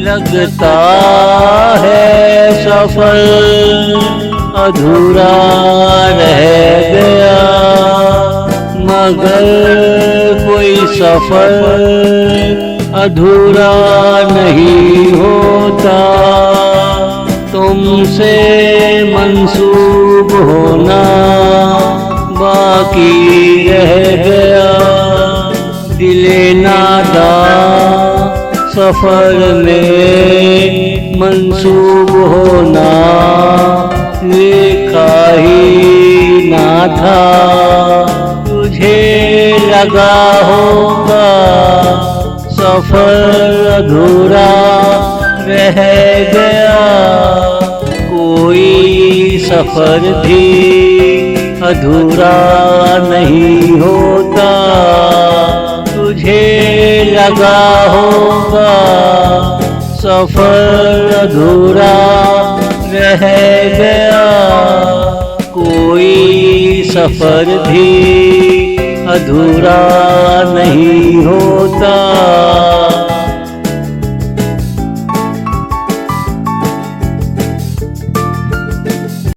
लगता है सफर अधूरा रह गया, मगर कोई सफर अधूरा नहीं होता। तुमसे मंसूब होना बाकी रह गया, दिले नादा सफर में मंसूब होना लिखा ही ना था। तुझे लगा होगा सफर अधूरा रह गया, कोई सफर भी अधूरा नहीं होता। तुझे लगा होगा सफर अधूरा रह गया, कोई सफर भी अधूरा नहीं होता।